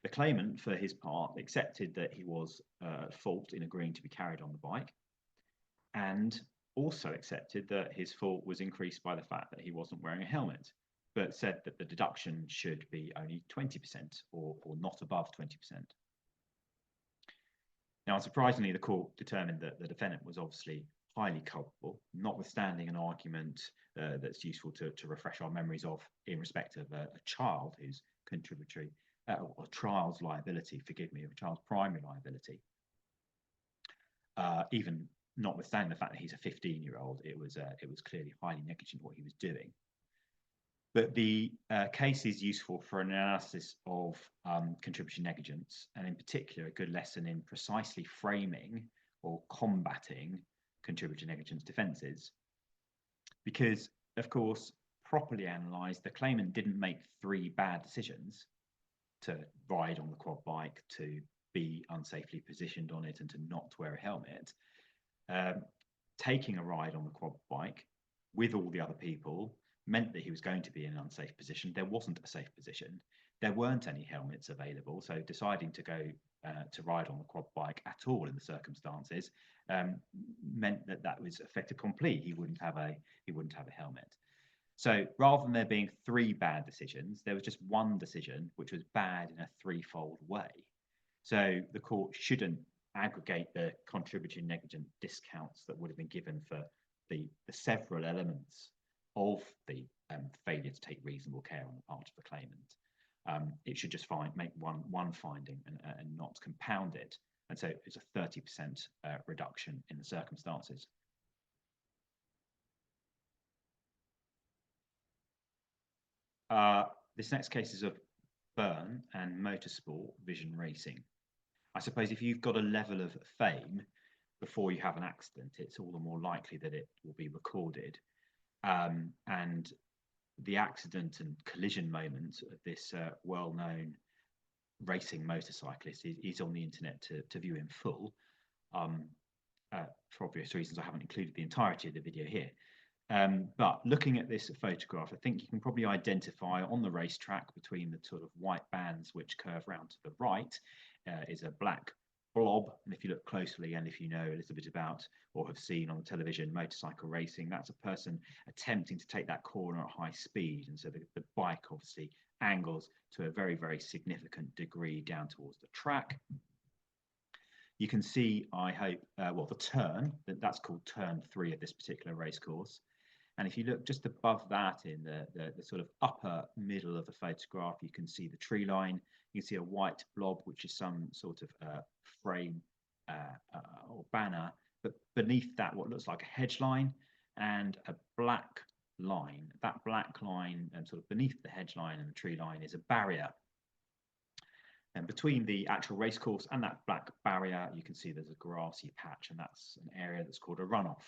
The claimant, for his part, accepted that he was at fault in agreeing to be carried on the bike, and also accepted that his fault was increased by the fact that he wasn't wearing a helmet, but said that the deduction should be only 20% or not above 20%. Now, unsurprisingly, the court determined that the defendant was obviously highly culpable, notwithstanding an argument that's useful to refresh our memories of in respect of a child who's contributory, or child's liability, forgive me, of a child's primary liability. Even notwithstanding the fact that he's a 15-year-old, it was clearly highly negligent what he was doing. But the case is useful for an analysis of contributory negligence, and in particular, a good lesson in precisely framing or combating contributory negligence defences. Because, of course, properly analysed, the claimant didn't make 3 bad decisions: to ride on the quad bike, to be unsafely positioned on it, and to not wear a helmet. Taking a ride on the quad bike with all the other people meant that he was going to be in an unsafe position. There wasn't a safe position. There weren't any helmets available. So deciding to go to ride on the quad bike at all in the circumstances meant that that was a fait accompli. He wouldn't have a helmet. So rather than there being 3 bad decisions, there was just 1 decision which was bad in a 3-fold way. So the court shouldn't aggregate the contributory negligent discounts that would have been given for the several elements of the failure to take reasonable care on the part of the claimant. It should just make one finding and not compound it. And so it's a 30% reduction in the circumstances. This next case is of burn and motorsport vision racing. I suppose if you've got a level of fame before you have an accident, it's all the more likely that it will be recorded. And the accident and collision moment of this well-known racing motorcyclist is on the internet to view in full. For obvious reasons, I haven't included the entirety of the video here. But looking at this photograph, I think you can probably identify on the racetrack between the sort of white bands which curve round to the right is a black blob. And if you look closely, and if you know a little bit about or have seen on the television motorcycle racing, that's a person attempting to take that corner at high speed. And so the bike obviously angles to a very, very significant degree down towards the track. You can see, I hope, well, the turn, that's called turn 3 of this particular race course. And if you look just above that in the sort of upper middle of the photograph, you can see the tree line. You can see a white blob, which is some sort of frame or banner. But beneath that, what looks like a hedge line and a black line. That black line, sort of beneath the hedge line and the tree line, is a barrier. And between the actual racecourse and that black barrier, you can see there's a grassy patch, and that's an area that's called a runoff.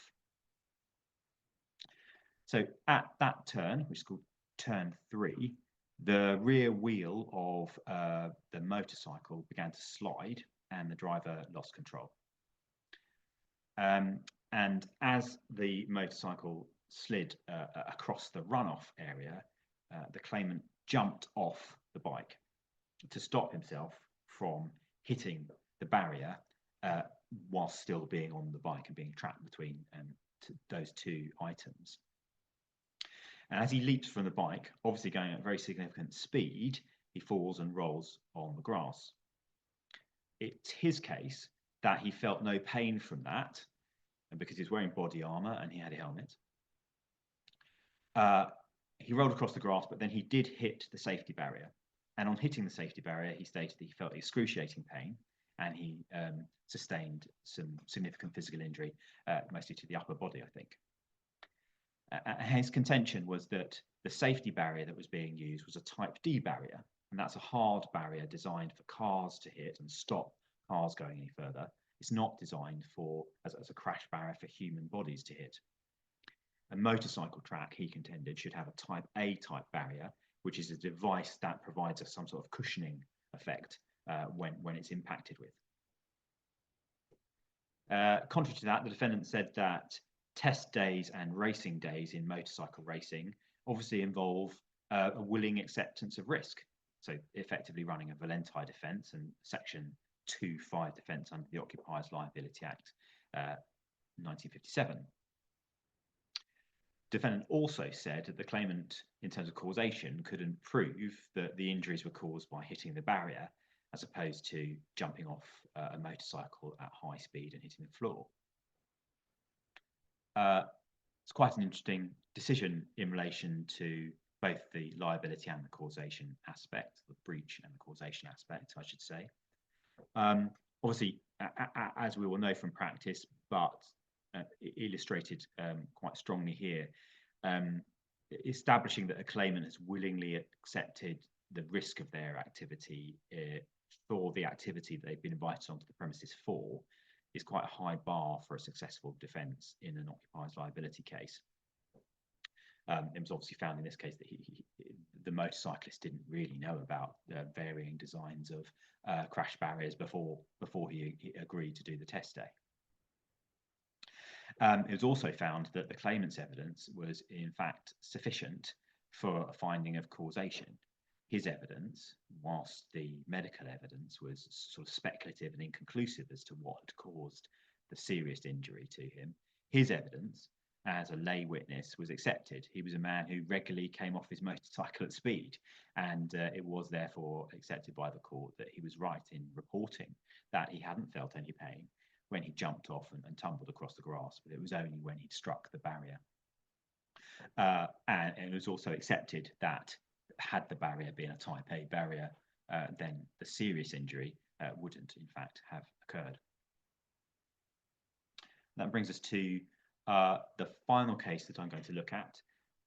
So at that turn, which is called turn 3, the rear wheel of the motorcycle began to slide and the driver lost control. And as the motorcycle slid across the runoff area, the claimant jumped off the bike to stop himself from hitting the barrier whilst still being on the bike and being trapped between those 2 items. And as he leaps from the bike, obviously going at very significant speed, he falls and rolls on the grass. It's his case that he felt no pain from that, and because he's wearing body armor and he had a helmet. He rolled across the grass, but then he did hit the safety barrier. And on hitting the safety barrier, he stated that he felt excruciating pain, and he sustained some significant physical injury, mostly to the upper body, I think. His contention was that the safety barrier that was being used was a type D barrier, and that's a hard barrier designed for cars to hit and stop cars going any further. It's not designed as a crash barrier for human bodies to hit. A motorcycle track, he contended, should have a type A type barrier, which is a device that provides us some sort of cushioning effect when it's impacted with. Contrary to that, the defendant said that test days and racing days in motorcycle racing obviously involve a willing acceptance of risk. So effectively running a Valenti defence and Section 2(5) defence under the Occupiers Liability Act 1957. Defendant also said that the claimant, in terms of causation, couldn't prove that the injuries were caused by hitting the barrier as opposed to jumping off a motorcycle at high speed and hitting the floor. It's quite an interesting decision in relation to both the liability and the causation aspect, the breach and the causation aspect, I should say. Obviously, as we all know from practice, but illustrated quite strongly here, establishing that a claimant has willingly accepted the risk of their activity for the activity that they've been invited onto the premises for is quite a high bar for a successful defence in an occupiers liability case. It was obviously found in this case that the motorcyclist didn't really know about the varying designs of crash barriers before he agreed to do the test day. It was also found that the claimant's evidence was in fact sufficient for a finding of causation. His evidence, whilst the medical evidence was sort of speculative and inconclusive as to what had caused the serious injury to him, his evidence as a lay witness was accepted. He was a man who regularly came off his motorcycle at speed, and it was therefore accepted by the court that he was right in reporting that he hadn't felt any pain when he jumped off and tumbled across the grass, but it was only when he'd struck the barrier. And it was also accepted that had the barrier been a type A barrier, then the serious injury wouldn't in fact have occurred. That brings us to the final case that I'm going to look at,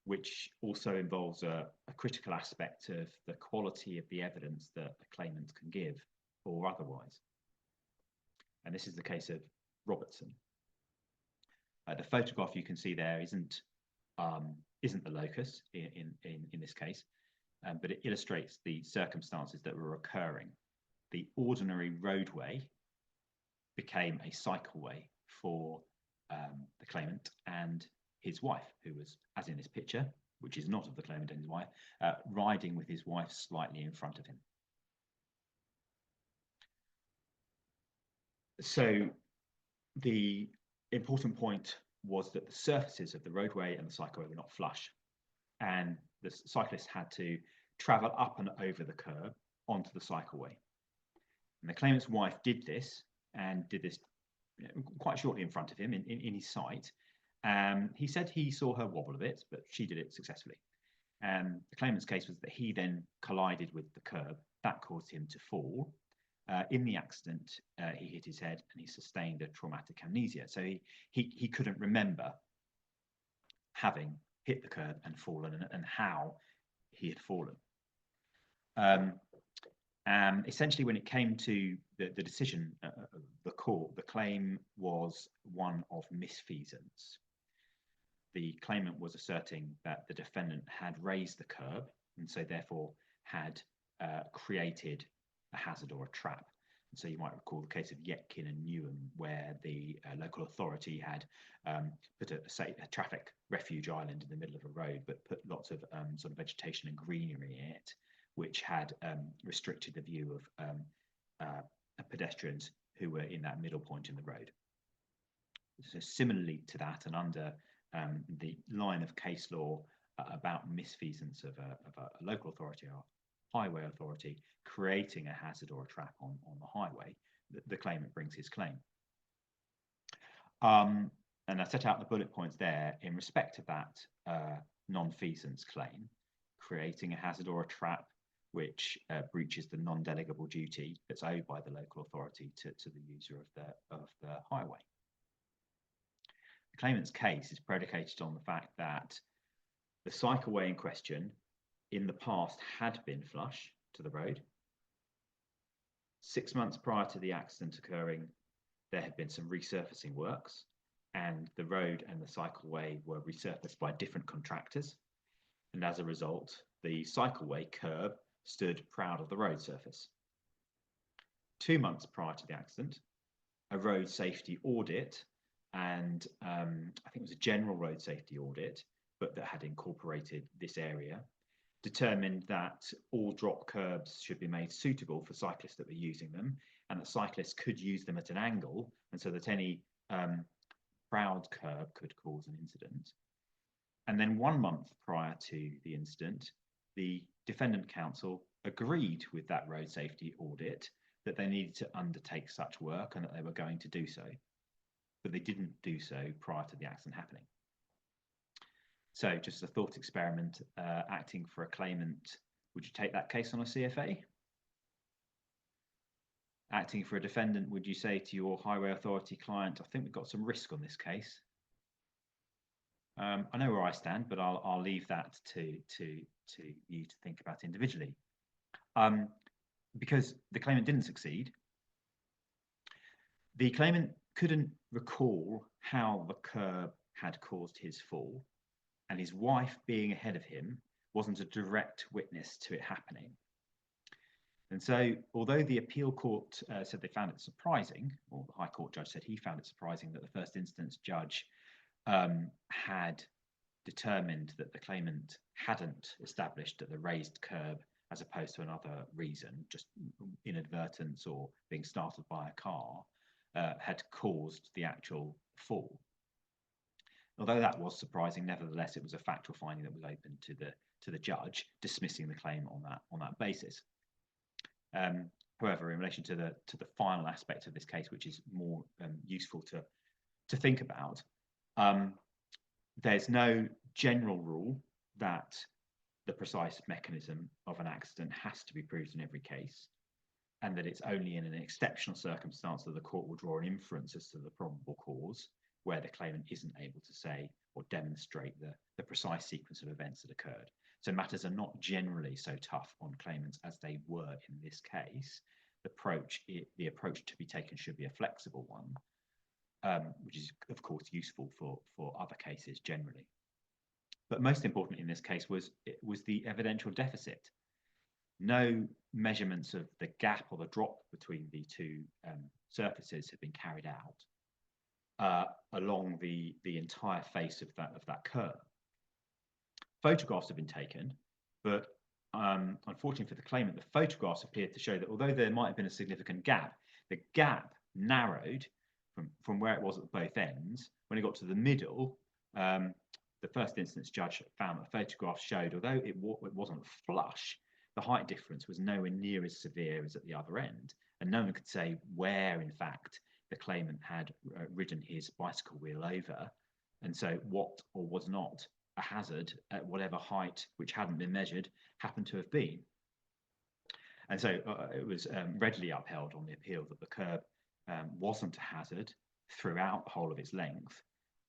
which also involves a critical aspect of the quality of the evidence that a claimant can give or otherwise. And this is the case of Robertson. The photograph you can see there isn't the locus in this case, but it illustrates the circumstances that were occurring. The ordinary roadway became a cycleway for the claimant and his wife, who was, as in this picture, which is not of the claimant and his wife, riding with his wife slightly in front of him. So the important point was that the surfaces of the roadway and the cycleway were not flush, and the cyclist had to travel up and over the curb onto the cycleway. And the claimant's wife did this, and did this quite shortly in front of him in his sight. He said he saw her wobble a bit, but she did it successfully. The claimant's case was that he then collided with the curb. That caused him to fall. In the accident, he hit his head and he sustained a traumatic amnesia. So he couldn't remember having hit the curb and fallen and how he had fallen. Essentially, when it came to the decision of the court, the claim was one of misfeasance. The claimant was asserting that the defendant had raised the curb and so therefore had created a hazard or a trap. And so you might recall the case of Yetkin and Newham, where the local authority had put a traffic refuge island in the middle of a road, but put lots of sort of vegetation and greenery in it, which had restricted the view of pedestrians who were in that middle point in the road. So similarly to that, and under the line of case law about misfeasance of a local authority or highway authority creating a hazard or a trap on the highway, the claimant brings his claim. And I set out the bullet points there in respect of that non-feasance claim, creating a hazard or a trap which breaches the non-delegable duty that's owed by the local authority to the user of the highway. The claimant's case is predicated on the fact that the cycleway in question in the past had been flush to the road. 6 months prior to the accident occurring, there had been some resurfacing works, and the road and the cycleway were resurfaced by different contractors. And as a result, the cycleway curb stood proud of the road surface. 2 months prior to the accident, a road safety audit, and I think it was a general road safety audit, but that had incorporated this area, determined that all drop curbs should be made suitable for cyclists that were using them, and that cyclists could use them at an angle, and so that any proud curb could cause an incident. And then 1 month prior to the incident, the defendant counsel agreed with that road safety audit that they needed to undertake such work and that they were going to do so, but they didn't do so prior to the accident happening. So just a thought experiment, acting for a claimant, would you take that case on a CFA? Acting for a defendant, would you say to your highway authority client, I think we've got some risk on this case? I know where I stand, but I'll leave that to you to think about individually. Because the claimant didn't succeed, the claimant couldn't recall how the curb had caused his fall, and his wife being ahead of him wasn't a direct witness to it happening. And so, although the appeal court said they found it surprising, or the High Court judge said he found it surprising that the first instance judge had determined that the claimant hadn't established that the raised curb, as opposed to another reason, just inadvertence or being startled by a car, had caused the actual fall. Although that was surprising, nevertheless, it was a factual finding that was open to the judge, dismissing the claim on that basis. However, in relation to the final aspect of this case, which is more useful to think about, there's no general rule that the precise mechanism of an accident has to be proved in every case, and that it's only in an exceptional circumstance that the court will draw an inference as to the probable cause, where the claimant isn't able to say or demonstrate the precise sequence of events that occurred. So matters are not generally so tough on claimants as they were in this case. The approach to be taken should be a flexible one, which is, of course, useful for other cases generally. But most important in this case was the evidential deficit. No measurements of the gap or the drop between the two surfaces had been carried out along the entire face of that curve. Photographs have been taken, but unfortunately for the claimant, the photographs appeared to show that although there might have been a significant gap, the gap narrowed from where it was at both ends. When it got to the middle, the first instance judge found that photographs showed, although it wasn't flush, the height difference was nowhere near as severe as at the other end, and no one could say where, in fact, the claimant had ridden his bicycle wheel over, and so what or was not a hazard at whatever height which hadn't been measured happened to have been. And so it was readily upheld on the appeal that the curb wasn't a hazard throughout the whole of its length,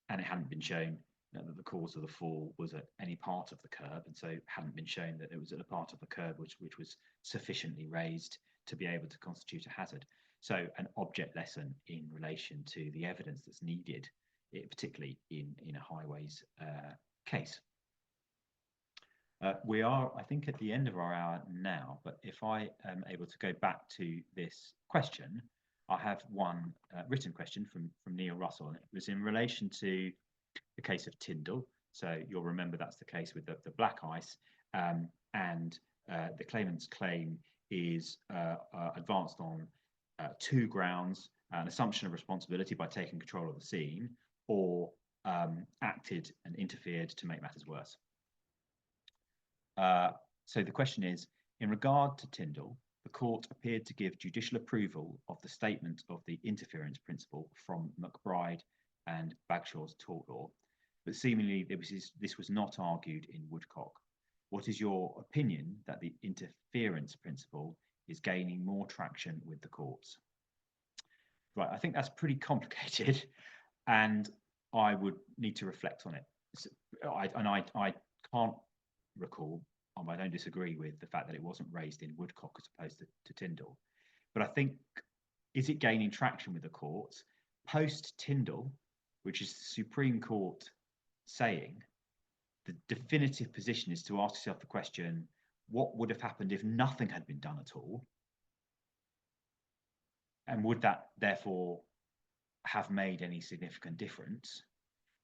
and it hadn't been shown that the cause of the fall was at any part of the curb, and so hadn't been shown that it was at a part of the curb which was sufficiently raised to be able to constitute a hazard. So an object lesson in relation to the evidence that's needed, particularly in a highways case. We are, I think, at the end of our hour now, but if I am able to go back to this question, I have one written question from Neil Russell, and it was in relation to the case of Tindall. So you'll remember that's the case with the black ice, and the claimant's claim is advanced on two grounds: an assumption of responsibility by taking control of the scene, or acted and interfered to make matters worse. So the question is, in regard to Tindall, the court appeared to give judicial approval of the statement of the interference principle from McBride and Bagshaw's tort law, but seemingly this was not argued in Woodcock. What is your opinion that the interference principle is gaining more traction with the courts? Right, I think that's pretty complicated, and I would need to reflect on it. I can't recall, I don't disagree with the fact that it wasn't raised in Woodcock as opposed to Tindall. But I think, is it gaining traction with the courts? Post Tindall, which is the Supreme Court saying, the definitive position is to ask yourself the question, what would have happened if nothing had been done at all? And would that therefore have made any significant difference?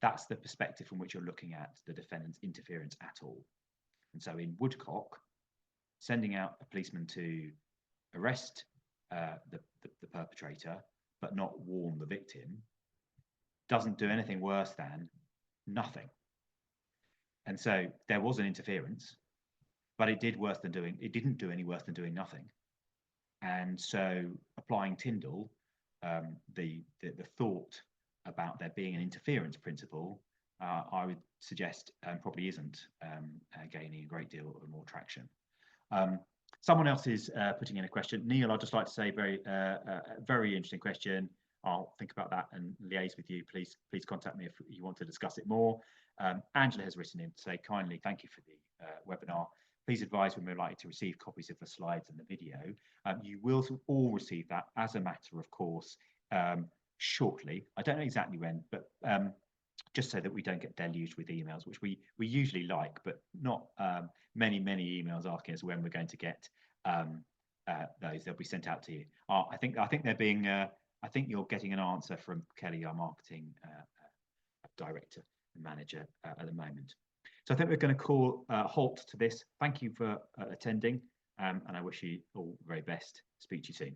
That's the perspective from which you're looking at the defendant's interference at all. And so in Woodcock, sending out a policeman to arrest the perpetrator, but not warn the victim, doesn't do anything worse than nothing. And so there was an interference, but it didn't do any worse than doing nothing. And so applying Tindall, the thought about there being an interference principle, I would suggest probably isn't gaining a great deal of more traction. Someone else is putting in a question. Neil, I'd just like to say very interesting question. I'll think about that and liaise with you. Please contact me if you want to discuss it more. Angela has written in to say kindly, thank you for the webinar. Please advise when we're likely to receive copies of the slides and the video. You will all receive that as a matter of course shortly. I don't know exactly when, but just so that we don't get deluged with emails, which we usually like, but not many emails asking us when we're going to get those. They'll be sent out to you. I think they're being. I think you're getting an answer from Kelly, our marketing director and manager at the moment. So I think we're going to call a halt to this. Thank you for attending, and I wish you all the very best. Speak to you soon.